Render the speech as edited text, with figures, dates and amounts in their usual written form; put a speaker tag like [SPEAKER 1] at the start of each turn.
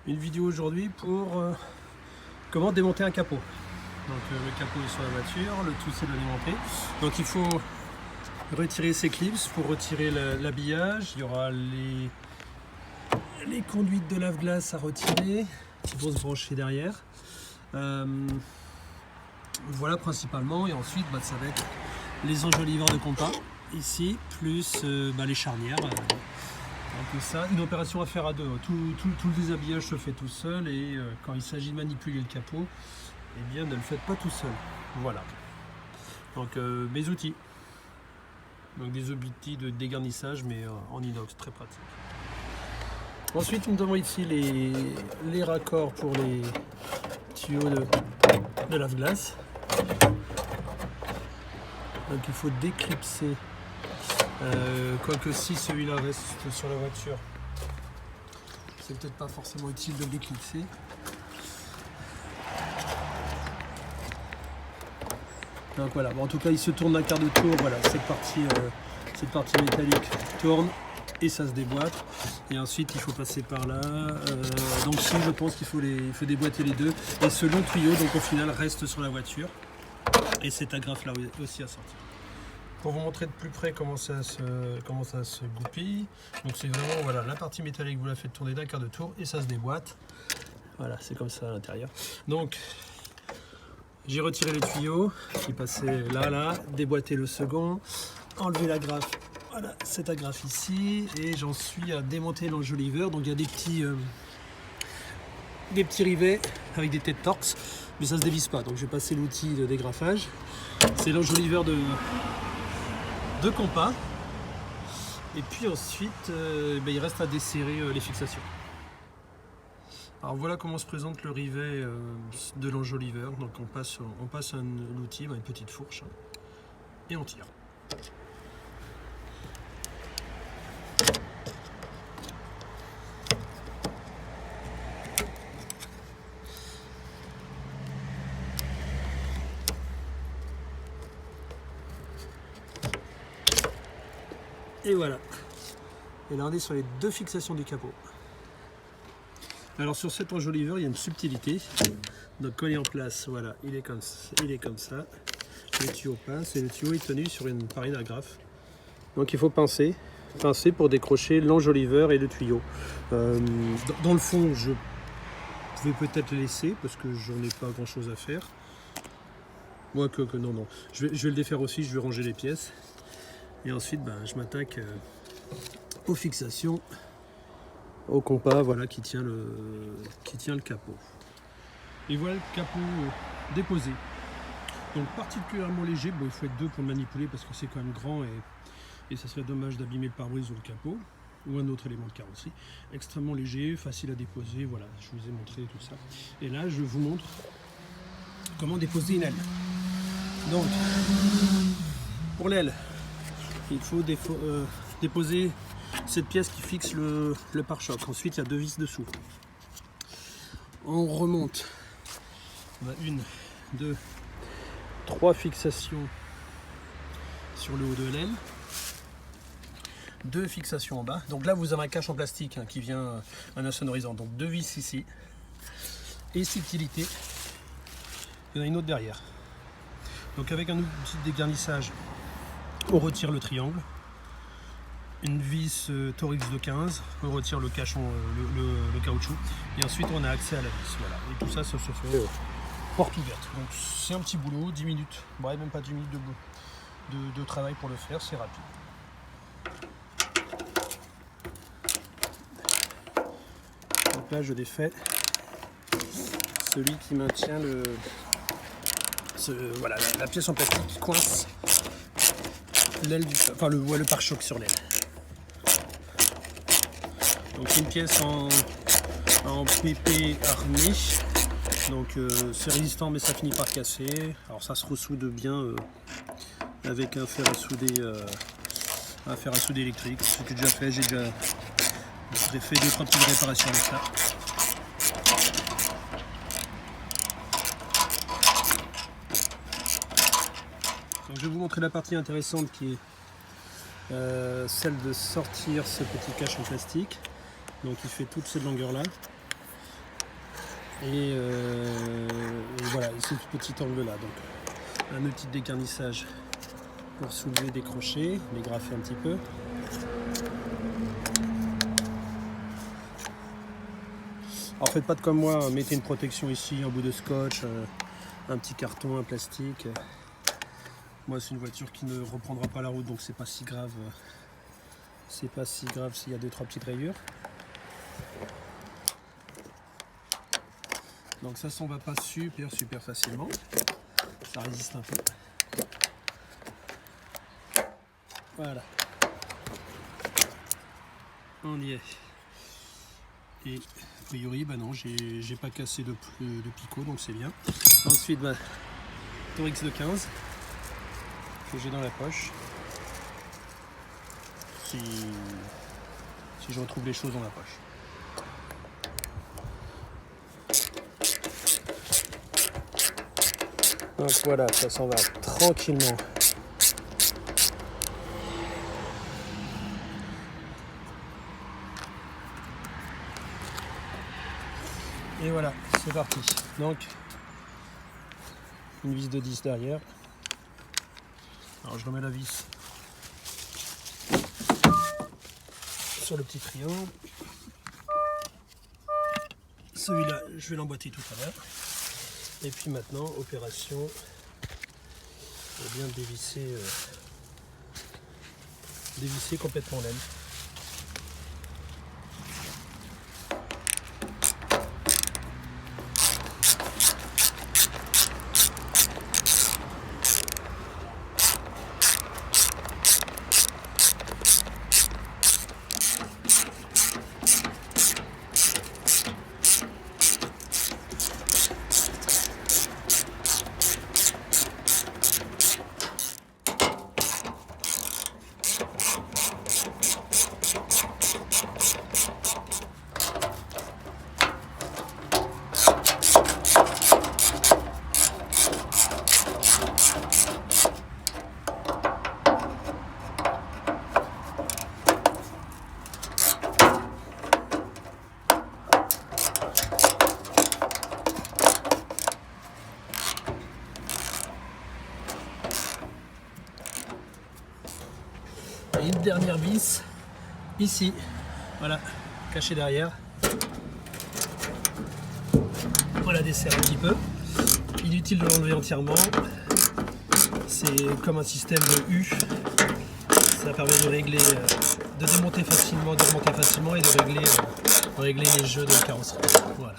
[SPEAKER 1] Une vidéo aujourd'hui pour comment démonter un capot. Donc le capot est sur la voiture, le tout c'est de le démonter. Donc il faut retirer ces clips pour retirer l'habillage. Il y aura les conduites de lave-glace à retirer qui vont se brancher derrière. Voilà principalement, et ensuite ça va être les enjoliveurs de compas ici, plus les charnières. Un peu ça, une opération à faire à deux. Tout le déshabillage se fait tout seul, et quand il s'agit de manipuler le capot, eh bien ne le faites pas tout seul. Voilà. Donc mes outils. Donc des outils de dégarnissage, mais en inox, très pratique. Ensuite nous avons ici les raccords pour les tuyaux de lave-glace. Donc il faut déclipser, quoique si celui-là reste sur la voiture, c'est peut-être pas forcément utile de le déclipser. Donc voilà, en tout cas il se tourne d'un quart de tour, voilà, cette partie métallique tourne et ça se déboîte, et ensuite il faut passer par là. Donc ici je pense qu'il faut déboîter les deux, et ce long tuyau donc au final reste sur la voiture, et cette agrafe là aussi à sortir. Pour vous montrer de plus près comment ça se goupille, donc c'est vraiment voilà, la partie métallique, vous la faites tourner d'un quart de tour et ça se déboîte. Voilà, c'est comme ça à l'intérieur. Donc j'ai retiré les tuyaux qui passaient là, déboîté le second, enlevé l'agrafe, voilà cette agrafe ici, et j'en suis à démonter l'enjoliveur. Donc il y a des petits rivets avec des têtes Torx, mais ça se dévisse pas, donc je vais passer l'outil de dégrafage. C'est l'enjoliveur de compas, et puis ensuite il reste à desserrer les fixations. Alors voilà comment se présente le rivet de l'enjoliveur. Donc on passe un outil, une petite fourche, et on tire. Et voilà. Et là on est sur les deux fixations du capot. Alors sur cet enjoliveur il y a une subtilité. Donc quand il est en place, voilà, il est comme ça. Le tuyau passe, et le tuyau est tenu sur une partie d'agrafe. Donc il faut pincer pour décrocher l'enjoliveur et le tuyau. Dans le fond, je vais peut-être le laisser parce que j'en ai pas grand chose à faire. Moi non. Je vais le défaire aussi, je vais ranger les pièces. Et ensuite je m'attaque aux fixations, au compas, voilà, qui tient le capot. Et voilà le capot déposé. Donc particulièrement léger, il faut être deux pour le manipuler parce que c'est quand même grand, et ça serait dommage d'abîmer le pare-brise ou le capot ou un autre élément de carrosserie. Extrêmement léger, facile à déposer, voilà, je vous ai montré tout ça. Et là je vous montre comment déposer une aile. Donc pour l'aile, il faut déposer cette pièce qui fixe le pare-choc. Ensuite il y a deux vis dessous. On remonte. On a 1, 2, 3 fixations sur le haut de l'aile, 2 fixations en bas. Donc là vous avez un cache en plastique qui vient un insonorisant. Donc 2 vis ici. Et subtilité, il y en a une autre derrière. Donc avec un outil de dégarnissage, on retire le triangle. Une vis Torx de 15, on retire le caachon, le caoutchouc, et ensuite on a accès à la vis. Voilà. Et tout ça se fait porte ouverte. Donc c'est un petit boulot, 10 minutes, même pas 10 minutes de travail pour le faire, c'est rapide. Donc là je défais celui qui maintient la pièce en plastique qui coince l'aile le pare-choc sur l'aile. Donc une pièce en PP armé, donc c'est résistant mais ça finit par casser. Alors ça se ressoude bien avec un fer à souder électrique. Ce que j'ai déjà fait, j'ai fait 2-3 petites réparations avec ça. Donc je vais vous montrer la partie intéressante qui est celle de sortir ce petit cache en plastique. Donc il fait toute cette longueur là. Et voilà, et ce petit angle là. Donc un outil de dégarnissage pour soulever des crochets, les graffer un petit peu. Alors faites pas de comme moi, mettez une protection ici, un bout de scotch, un petit carton, un plastique. Moi c'est une voiture qui ne reprendra pas la route, donc c'est pas si grave. C'est pas si grave s'il y a 2-3 petites rayures. Donc ça s'en va pas super facilement. Ça résiste un peu. Voilà. On y est. Et a priori, bah non, j'ai pas cassé de picot, donc c'est bien. Ensuite, bah, Torx de 15 que j'ai dans la poche. Si je retrouve les choses dans la poche. Donc voilà, ça s'en va tranquillement. Et voilà, c'est parti. Donc, une vis de 10 derrière. Alors je remets la vis sur le petit triangle. Celui-là, je vais l'emboîter tout à l'heure. Et puis maintenant, opération, bien dévisser complètement l'aile. Et une dernière vis ici, voilà, cachée derrière. On la desserre un petit peu. Inutile de l'enlever entièrement. C'est comme un système de U. Ça permet de régler, de démonter facilement, de remonter facilement et de régler les jeux de carrosserie. Voilà.